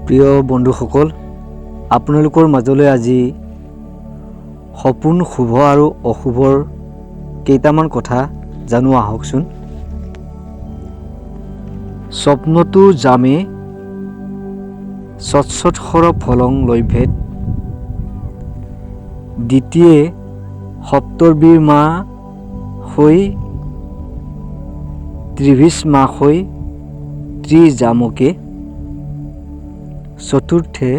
প্ৰিয় বন্ধুসকল, আপোনালোকৰ মাজলৈ আজি সপোন শুভ আৰু অশুভৰ কেইটামান কথা জানো আহকচোন। স্বপ্নটো জামে সৎসৎসৰ ফলং লৈভেদ, দ্বিতীয়ে সপ্তৰ্বীৰ মা হৈ ত্ৰিভিশ মা হৈ ত্ৰিজামকে, চতুৰ্থে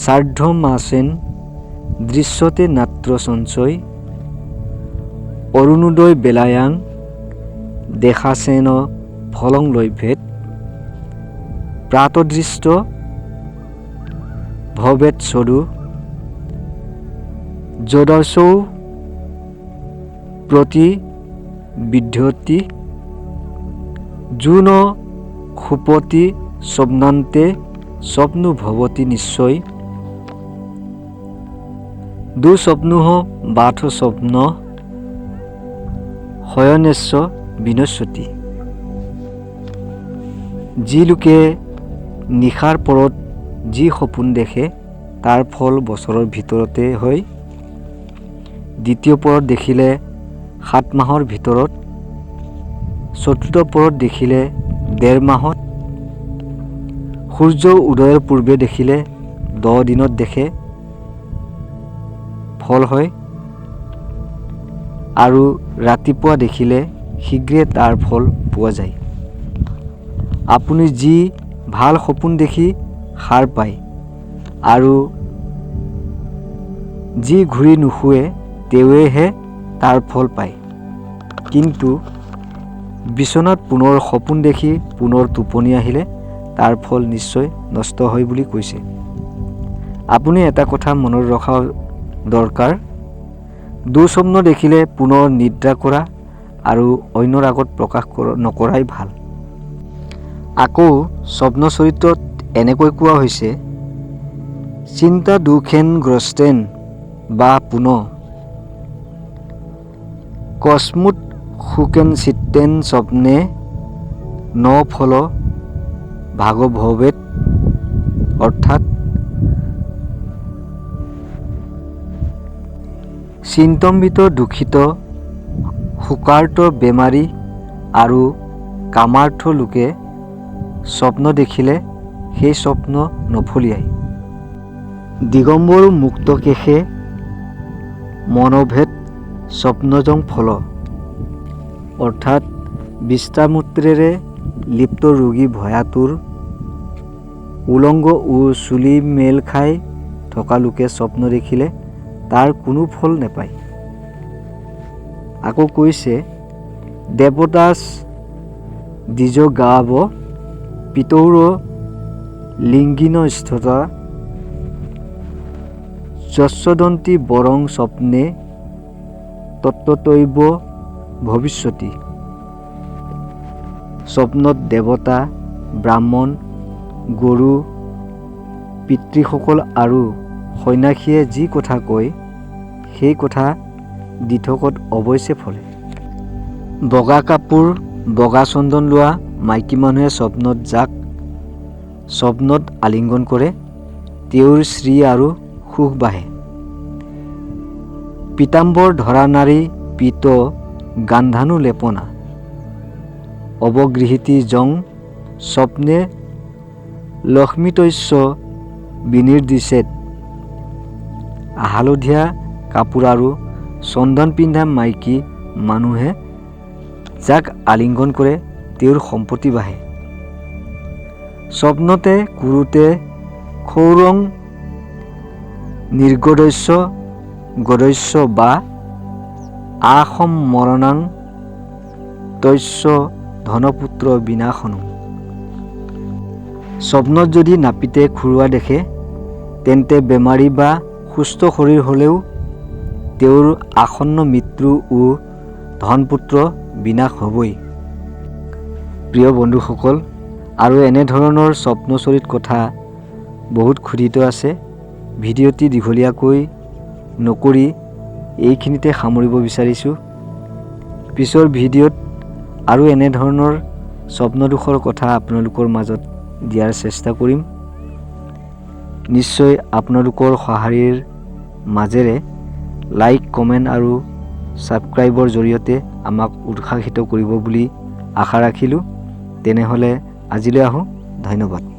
সাৰ্ধ মাসেন দৃশ্যতে নাট্য সঞ্চয়, অৰুণোদয় বেলায়াং দেখাসেন ফলং লৈভেদ, প্রাতদৃষ্ট ভবেত সদু, যদসৌ প্রতি বিদ্যতি, জুন খুপতি স্বপ্নান্তে স্বপ্ন ভবতি নিশ্চয়, দুঃস্বপ্নুঃ বাথ স্বপ্ন শয়নেশ্ব বিনশ্যতি। যি লোকে নিশাৰ পৰত যি সপোন দেখে তাৰ ফল বছৰৰ ভিতৰতে হয়। দ্বিতীয় পৰত দেখিলে 7 মাহৰ ভিতৰত, চতুৰ্থ পৰত দেখিলে 1.5 মাহত, সূৰ্য উদয়ৰ পূৰ্বে দেখিলে 10 দিনত দেখে ফল হয়, আৰু ৰাতিপুৱা দেখিলে শীঘ্ৰে তাৰ ফল পোৱা যায়। আপুনি যি ভাল সপোন দেখি সাৰ পায় আৰু যি ঘূৰি নুশুৱে তেওঁহে তাৰ ফল পায়, কিন্তু বিচনাত পুনৰ সপোন দেখি পুনৰ টোপনি আহিলে তাৰ ফল নিশ্চয় নষ্ট হয় বুলি কৈছে। আপুনি এটা কথা মনত ৰখা দৰকাৰ, দুঃস্বপ্ন দেখিলে পুনৰ নিদ্ৰা কৰা আৰু অন্যৰ আগত প্ৰকাশ নকৰাই ভাল। আকৌ স্বপ্ন চৰিত্ৰত এনেকৈ কোৱা হৈছে, চিন্তা দুখেন গ্ৰস্তেন বা পুন কস্মুত সুকেন চিত্তেন স্বপ্নে ন ফল ভাগভৱেত, অৰ্থাৎ চিন্তম্বিত দুখিত শোকাৰ্ত বেমাৰী আৰু কামাৰ্থ লোকে স্বপ্ন দেখিলে সেই স্বপ্ন নফলিয়ায়। দিগম্বৰ মুক্ত কেশে মনোভেদ স্বপ্নজং ফল, অৰ্থাৎ বিষ্ঠামূত্ৰেৰে লিপ্ত ৰোগী ভয়াতুৰ উলংগ ও চুলি মেল খাই থকা লোকে স্বপ্ন দেখিলে তাৰ কোনো ফল নেপায়। আকৌ কৈছে, দেৱদাস দ্বিজ গাব পিতৌৰ লিংগিন স্থতা, যস্যদন্তি বৰং স্বপ্নে তত্ত্বতৈব ভবিষ্যতি। স্বপ্নত দেৱতা, ব্ৰাহ্মণ, গৰু, পিতৃসকল আৰু সন্যাসীয়ে যি কথা কয় সেই কথা দিঠকত অৱশ্যে ফলে। বগা কাপোৰ বগা চন্দন লোৱা মাইকী মানুহে স্বপ্নত যাক স্বপ্নত আলিংগন কৰে তেওঁৰ শ্ৰী আৰু সুখ বাঢ়ে। পীতাম্বৰ ধৰা নাৰী পীত গান্ধানু লেপনা, অৱগৃহীতি জং স্বপ্নে লক্ষ্মীতস্য বিনিৰ্দিশেত। হালধীয়া কাপোৰ আৰু চন্দন পিন্ধা মাইকী মানুহে যাক আলিংগন কৰে তেওঁৰ সম্পত্তি বাঢ়ে। স্বপ্নতে কুৰুতে ক্ষৌৰং নিৰ্গদস্য গদস্য বা আসম মৰণাং তস্য ধনপুত্ৰ বিনাশনু। স্বপ্নত যদি নাপিতে খুৰুৱা দেখে তেন্তে বেমাৰী বা সুস্থ শৰীৰ হ'লেও তেওঁৰ আসন্ন মৃত্যু ও ধনপুত্ৰ বিনাশ হ'বই। প্ৰিয় বন্ধুসকল, আৰু এনেধৰণৰ স্বপ্নচৰিত কথা বহুত খোদিত আছে। ভিডিঅ'টি দীঘলীয়াকৈ নকৰি এইখিনিতে সামৰিব বিচাৰিছোঁ। পিছৰ ভিডিঅ'ত আৰু এনেধৰণৰ স্বপ্নদোষৰ কথা আপোনালোকৰ মাজত দিয়াৰ চেষ্টা কৰিম। নিশ্চয় আপোনালোকৰ সঁহাৰিৰ মাজেৰে লাইক, কমেণ্ট আৰু ছাবস্ক্ৰাইবৰ জৰিয়তে আমাক উৎসাহিত কৰিব বুলি আশা ৰাখিলোঁ। তেনেহ'লে আজিলৈ আহোঁ। ধন্যবাদ।